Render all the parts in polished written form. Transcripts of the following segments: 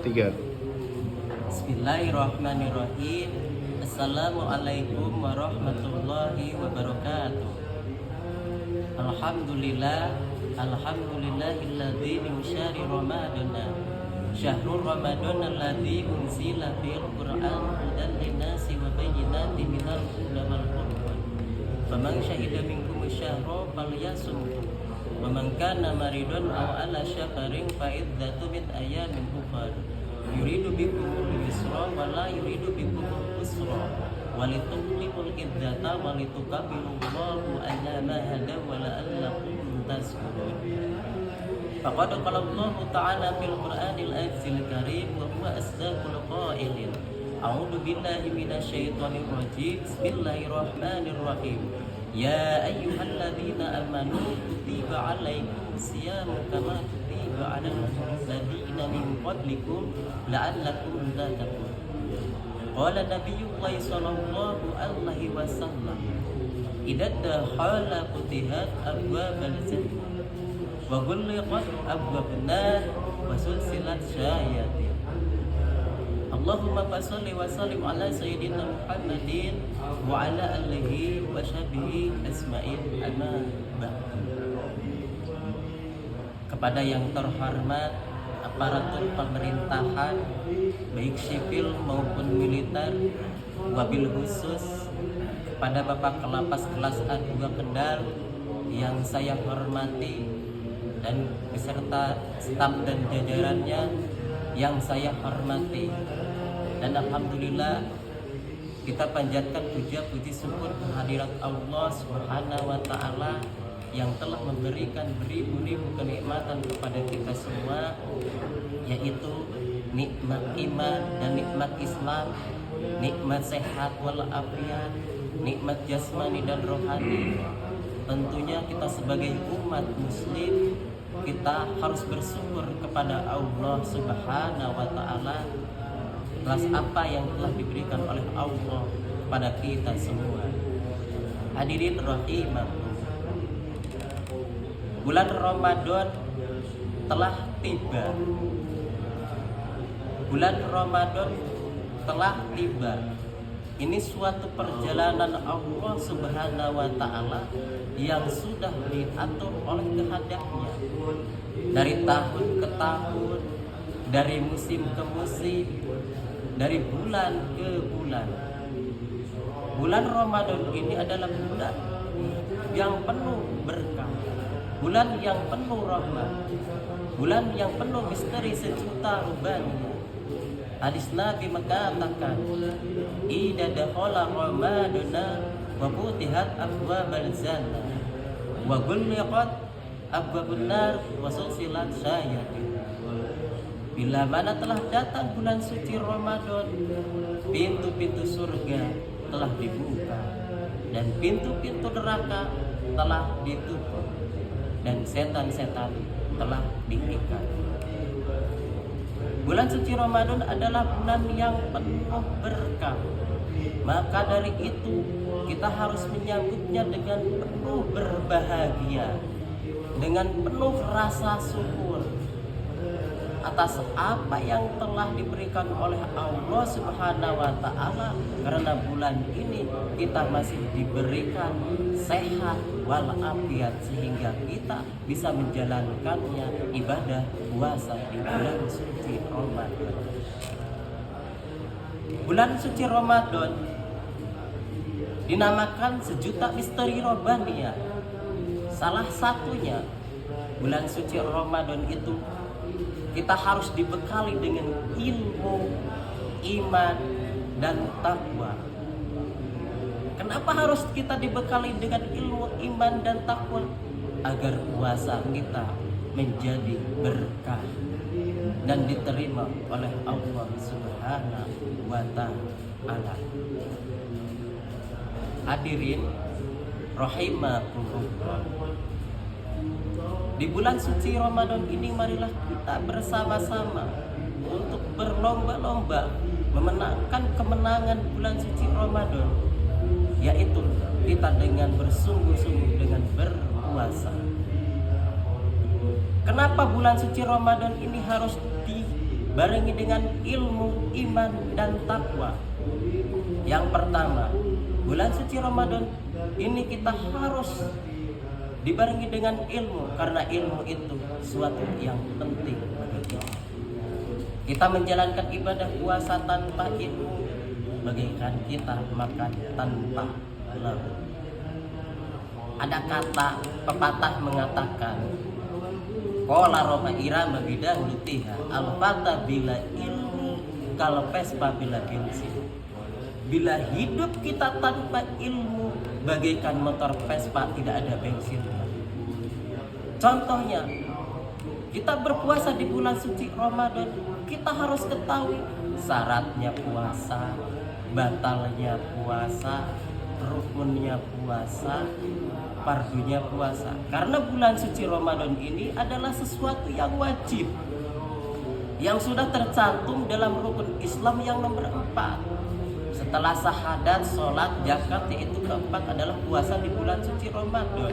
3. Bismillahirrahmanirrahim. Assalamualaikum warahmatullahi wabarakatuh. Alhamdulillahilladzi min syahri ramadana syahrul ramadana alladzi unzila fil qur'an hudan linnasi wa bayyinatin minal huda wal furqan. Faman syahida minkum syahra falyasumhu wa man kana maridan aw ala safarin fa iddatu min ayamin ukhra. Yuridu bikumul yusra wa la yuridu bikumul usra walitukmilul iddata walitukabbirullaha ala ma hada wa la'allakum tashkurun. Faqad qala Allah ta'ala fil Qur'anil azizil karim wa huwa asdaqul qailin. A'udzu billahi minasyaitonir rajim. Bismillahirrahmanirrahim. Ya ayyuhalladzina amanu kutiba 'alaikumus syiyamu kama kutiba 'alal ladzina min qablikum la'allakum tattaqun. Qala Nabiyullah sallallahu alaihi wasallam, idza dakhala futihat abwabal jannah wa ghulqat abwabun nar wa sulsilat syayatin. Allahumma shalli wa sallim ala sayyidina Muhammadin wa ala alihi wa sahbihi asma'in amma ba'du. Kepada yang terhormat aparatur pemerintahan baik sipil maupun militer, wabil khusus kepada Bapak Kalapas kelas A2 Kendal yang saya hormati dan beserta staf dan jajarannya yang saya hormati. Dan alhamdulillah kita panjatkan puja-puji syukur kehadirat Allah Subhanahu wa taala yang telah memberikan beribu-ribu kenikmatan kepada kita semua, yaitu nikmat iman dan nikmat Islam, nikmat sehat walafiat, nikmat jasmani dan rohani. Tentunya kita sebagai umat muslim, kita harus bersyukur kepada Allah Subhanahu wa taala atas apa yang telah diberikan oleh Allah kepada kita semua. Hadirin rahimakumullah, bulan Ramadan telah tiba. Bulan Ramadan telah tiba. Ini suatu perjalanan Allah Subhanahu wa taala yang sudah diatur oleh kehendaknya. Dari tahun ke tahun, dari musim ke musim, dari bulan ke bulan. Bulan Ramadan ini adalah bulan yang penuh berkah, bulan yang penuh rahmat, bulan yang penuh misteri sejuta rubahnya. Hadis Nabi mengatakan, idza dakhala ramadana wa futihat abwabal jannah wa ghulqat abwabun nar wa sulsilat syayatin. Bila mana telah datang bulan suci Ramadan, pintu-pintu surga telah dibuka dan pintu-pintu neraka telah ditutup dan setan-setan telah diikat. Bulan suci Ramadan adalah bulan yang penuh berkah. Maka dari itu kita harus menyambutnya dengan penuh berbahagia, dengan penuh rasa syukur atas apa yang telah diberikan oleh Allah Subhanahu wa taala, karena bulan ini kita masih diberikan sehat walafiat sehingga kita bisa menjalankannya ibadah puasa di bulan suci Ramadan. Bulan suci Ramadan dinamakan sejuta misteri rohania. Salah satunya bulan suci Ramadan itu kita harus dibekali dengan ilmu, iman, dan takwa. Kenapa harus kita dibekali dengan ilmu, iman, dan takwa? Agar puasa kita menjadi berkah dan diterima oleh Allah Subhanahu wa ta'ala. Hadirin rahimakumullah, di bulan suci Ramadan ini marilah kita bersama-sama untuk berlomba-lomba memenangkan kemenangan bulan suci Ramadan, yaitu kita dengan bersungguh-sungguh dengan berpuasa. Kenapa bulan suci Ramadan ini harus barengi dengan ilmu, iman, dan takwa. Yang pertama, bulan suci Ramadan ini kita harus dibarengi dengan ilmu, karena ilmu itu suatu yang penting bagi kita. Kita menjalankan ibadah puasa tanpa ilmu bagaikan kita makan tanpa lauk. Ada kata pepatah mengatakan, qala roma irama bidahulutiha al-fata bila ilmu kalau pespa bila bensin. Bila hidup kita tanpa ilmu bagaikan motor Vespa tidak ada bensin. Contohnya, kita berpuasa di bulan suci Ramadan, kita harus ketahui syaratnya puasa, batalnya puasa, rukunnya puasa, fardunya puasa. Karena bulan suci Ramadan ini adalah sesuatu yang wajib, yang sudah tercantum dalam rukun Islam yang nomor 4. Setelah syahadat, sholat, zakat, yaitu keempat adalah puasa di bulan suci Ramadan.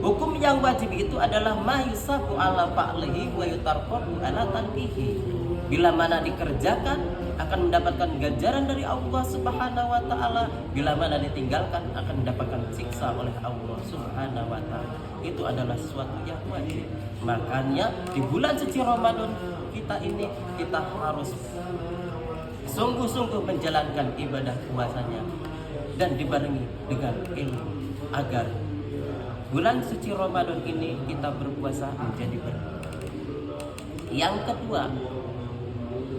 Hukum yang wajib itu adalah ma yusabu ala fa'lihi wa yutarqabu ala tankihi. Bila mana dikerjakan akan mendapatkan ganjaran dari Allah Subhanahu wa taala, bila mana ditinggalkan akan mendapatkan siksa oleh Allah Subhanahu wa taala. Itu adalah sesuatu yang wajib. Makanya di bulan suci Ramadan kita harus sungguh-sungguh menjalankan ibadah puasanya dan dibarengi dengan ilmu agar bulan suci Ramadan ini kita berpuasa menjadi berkah. Yang kedua,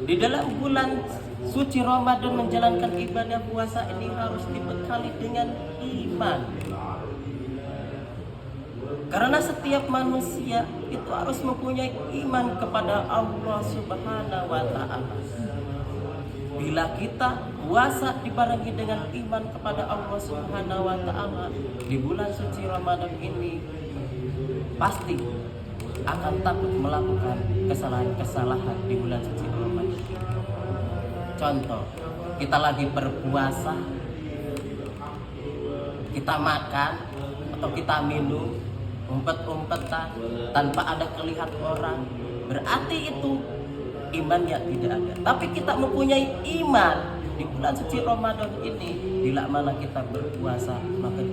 di dalam bulan suci Ramadan menjalankan ibadah puasa ini harus dibekali dengan iman. Karena setiap manusia itu harus mempunyai iman kepada Allah Subhanahu wa taala. Bila kita puasa dibarengi dengan iman kepada Allah Subhanahu wa taala di bulan suci Ramadan ini, pasti akan takut melakukan kesalahan-kesalahan di bulan suci Ramadan. Contoh, kita lagi berpuasa, kita makan atau kita minum umpet-umpetan tanpa ada kelihat orang, berarti itu imannya tidak ada. Tapi kita mempunyai iman di bulan suci Ramadan ini. Bila mana kita berpuasa, maka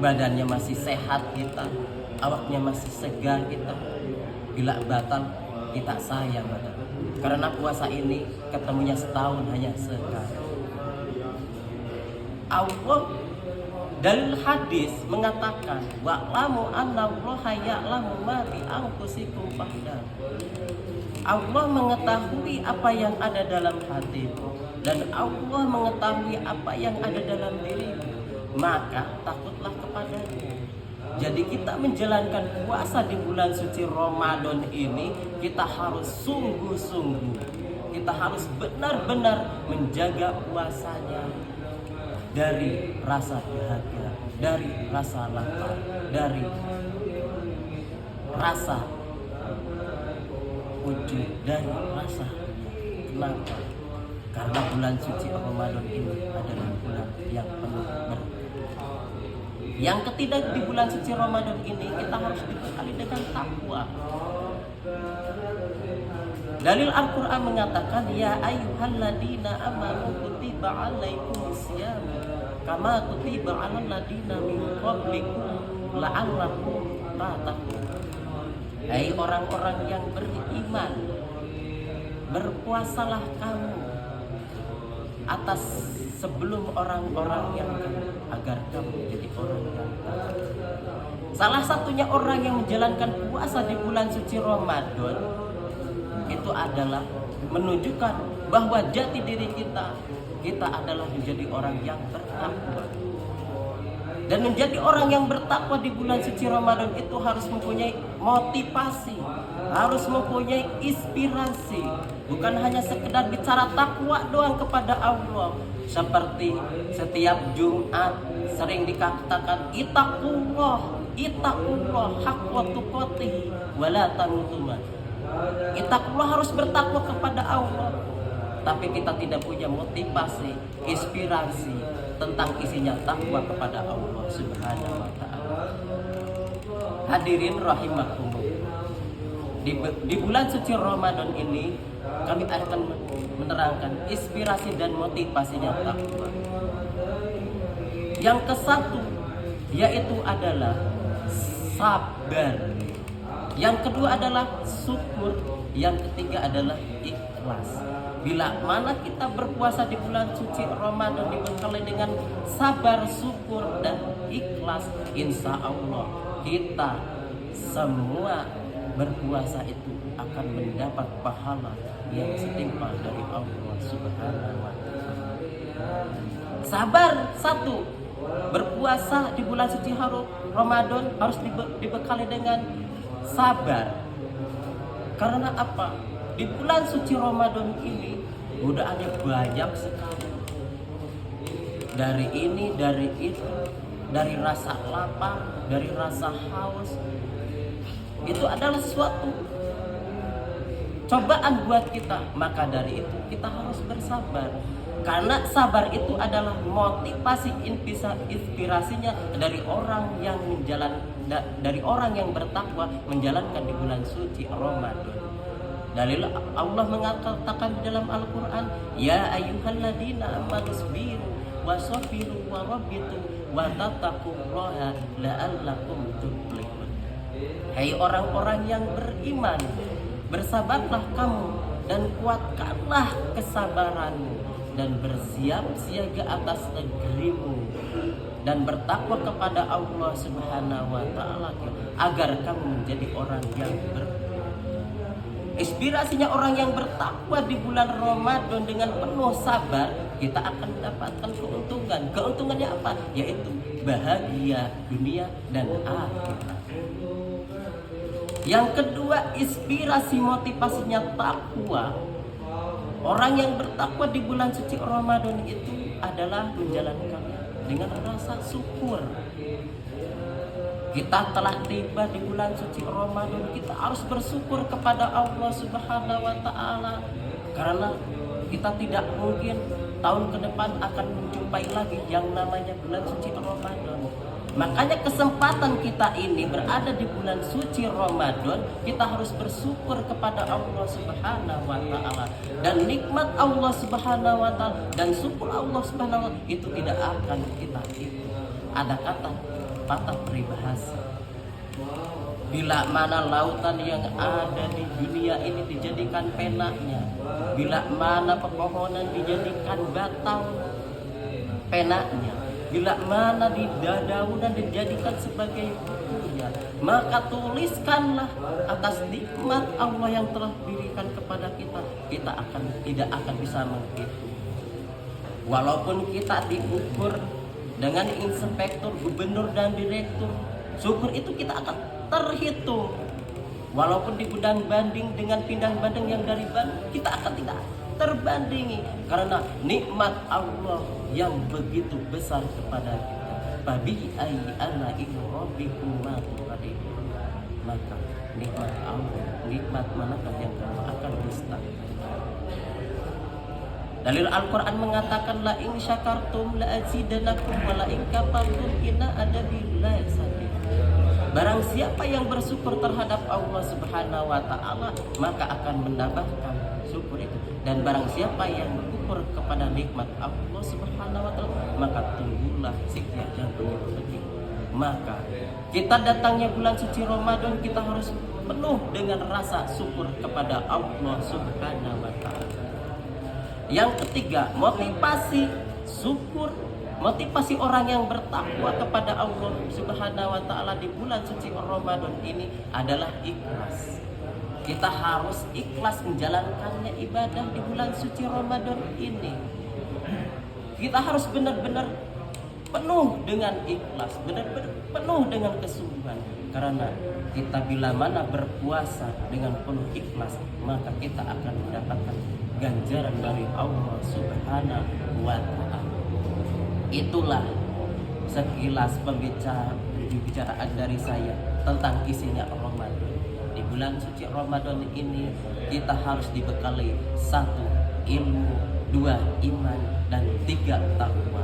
badannya masih sehat kita, awaknya masih segar kita. Bila batal, kita sayang badan. Karena puasa ini ketemunya setahun hanya sekali. Allah dalil hadis mengatakan, wa'lamu annallaha ya'lamu ma fi anfusikum fahdar. Allah mengetahui apa yang ada dalam hatimu dan Allah mengetahui apa yang ada dalam dirimu, maka takutlah kepadanya. Jadi kita menjalankan puasa di bulan suci Ramadan ini, kita harus sungguh-sungguh, kita harus benar-benar menjaga puasanya dari rasa dahaga, dari rasa lapar, dari rasa wujud, dari rasa. Kenapa? Karena bulan suci Ramadan ini adalah bulan yang penuh berkah. Yang ketiga, di bulan suci Ramadan ini kita harus dibekali dengan takwa. Dalil Al-Quran mengatakan, ya ayyuhalladzina amanu kutiba alaikumusiyam kama kutiba alal ladzina min qablikum la'allakum tattaqun. Hai orang-orang yang beriman, berpuasalah kamu atas sebelum orang-orang yang agar kamu jadi orang yang taat. Salah satunya orang yang menjalankan puasa di bulan suci Ramadan itu adalah menunjukkan bahwa jati diri kita adalah menjadi orang yang bertakwa. Dan menjadi orang yang bertakwa di bulan suci Ramadan itu harus mempunyai motivasi, harus mempunyai inspirasi. Bukan hanya sekedar bicara takwa doang kepada Allah. Seperti setiap Jumat sering dikatakan ittaqullah haqqa tuqatih wala tamutunna. Ittaqullah harus bertakwa kepada Allah. Tapi kita tidak punya motivasi, inspirasi tentang isinya takwa kepada Allah Subhanahu wa taala. Hadirin rahimakumullah. Di bulan suci Ramadan ini kami akan menerangkan inspirasi dan motivasinya takwa. Yang ke-1 yaitu adalah sabar. Yang kedua adalah syukur. Yang ketiga adalah ikhlas. Bila mana kita berpuasa di bulan suci Ramadan dibekali dengan sabar, syukur, dan ikhlas, insya Allah kita semua berpuasa itu akan mendapat pahala yang setimpal dari Allah Subhanahu wa Ta'ala. Sabar, 1. Berpuasa di bulan suci Ramadan harus dibekali dengan sabar. Karena apa? Di bulan suci Ramadan ini godaannya banyak sekali. Dari ini, dari itu, dari rasa lapar, dari rasa haus. Itu adalah suatu cobaan buat kita. Maka dari itu kita harus bersabar. Karena sabar itu adalah motivasi inspirasinya dari orang yang dari orang yang bertakwa menjalankan di bulan suci Ramadan. Dalil Allah mengatakan di dalam Al-Quran, ya ayyuhalladzina amanu sabiru wasabiru warabitu wattaqullaha la'allakum tuflihun. Hai orang-orang yang beriman, bersabarlah kamu dan kuatkanlah kesabaranmu dan bersiap siaga atas negerimu dan bertakwa kepada Allah Subhanahu wa Ta'ala agar kamu menjadi orang yang inspirasinya orang yang bertakwa di bulan Ramadan dengan penuh sabar, kita akan mendapatkan keuntungan. Keuntungannya apa? Yaitu bahagia dunia dan akhirat. Yang kedua, inspirasi motivasinya takwa. Orang yang bertakwa di bulan suci Ramadan itu adalah menjalankannya dengan rasa syukur. Kita telah tiba di bulan suci Ramadan, kita harus bersyukur kepada Allah Subhanahu wa Ta'ala. Karena kita tidak mungkin tahun ke depan akan menjumpai lagi yang namanya bulan suci Ramadan. Makanya kesempatan kita ini berada di bulan suci Ramadan, kita harus bersyukur kepada Allah Subhanahu wa Ta'ala. Dan nikmat Allah Subhanahu wa Ta'ala dan syukur Allah Subhanahu wa Ta'ala itu tidak akan kita hitung. Ada kata patah peribahasa, bila mana lautan yang ada di dunia ini dijadikan penanya, bila mana pepohonan dijadikan batang penanya, bila mana di dadaunan dijadikan sebagai bukunya, maka tuliskanlah atas nikmat Allah yang telah diberikan kepada kita. Kita tidak akan bisa menghitung. Walaupun kita diukur dengan inspektur, gubernur, dan direktur, syukur itu kita akan terhitung. Walaupun dibanding banding dengan pindah banding yang dari Bandung, kita akan tidak terbandingi. Karena nikmat Allah yang begitu besar kepada kita. Fabi ayyi ala'i rabbikuma tukadziban. Maka nikmat Allah, nikmat manakah yang kamu akan dustakan? Dalil Al-Quran mengatakan, la in syakartum la azidanakum wa la in kafartum inna adabi lasadid. Barang siapa yang bersyukur terhadap Allah Subhanahu wa Ta'ala, maka akan mendapatkan syukur itu. Dan barang siapa yang bersyukur kepada nikmat Allah Subhanahu wa Ta'ala, maka tunggulah siksa yang pedih. Maka kita datangnya bulan suci Ramadan, kita harus penuh dengan rasa syukur kepada Allah Subhanahu wa Ta'ala. Yang ketiga, motivasi syukur, motivasi orang yang bertakwa kepada Allah Subhanahu wa Ta'ala di bulan suci Ramadan ini adalah ikhlas. Kita harus ikhlas menjalankannya ibadah di bulan suci Ramadan ini. Kita harus benar-benar penuh dengan ikhlas, benar-benar penuh dengan kesungguhan. Karena kita bila mana berpuasa dengan penuh ikhlas, maka kita akan mendapatkan ganjaran dari Allah Subhanahu wa Ta'ala. Itulah sekilas pembicaraan dari saya tentang isinya Ramadan. Di bulan suci Ramadan ini kita harus dibekali 1. Ilmu, 2. Iman, dan 3. Takwa.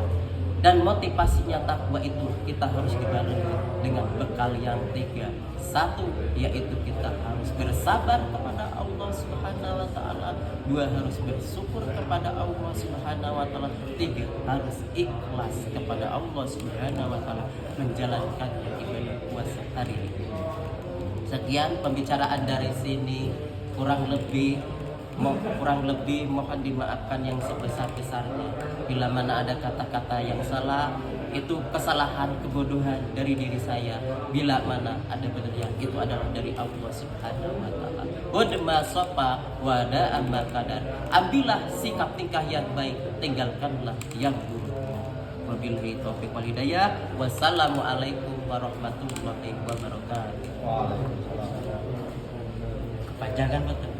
Dan motivasinya takwa itu kita harus dibarengi dengan bekal yang 3. 1, yaitu kita harus bersabar kepada Allah Subhanahu wa Ta'ala. 2 harus bersyukur kepada Allah Subhanahu wa taala, 3 harus ikhlas kepada Allah Subhanahu wa taala menjalankan ibadah puasa hari ini. Sekian pembicaraan dari sini, kurang lebih mohon dimaafkan yang sebesar-besarnya. Bila mana ada kata-kata yang salah, itu kesalahan, kebodohan dari diri saya. Bila mana ada benarnya, itu adalah dari Allah Subhanahu wa taala. Wadma sofa wada amma kadar. Ambillah sikap tingkah yang baik, tinggalkanlah yang buruk. Wabillahi taufiq wal hidayah. Wassalamualaikum warahmatullahi wabarakatuh. Waalaikumsalam. Kepanjangan betul.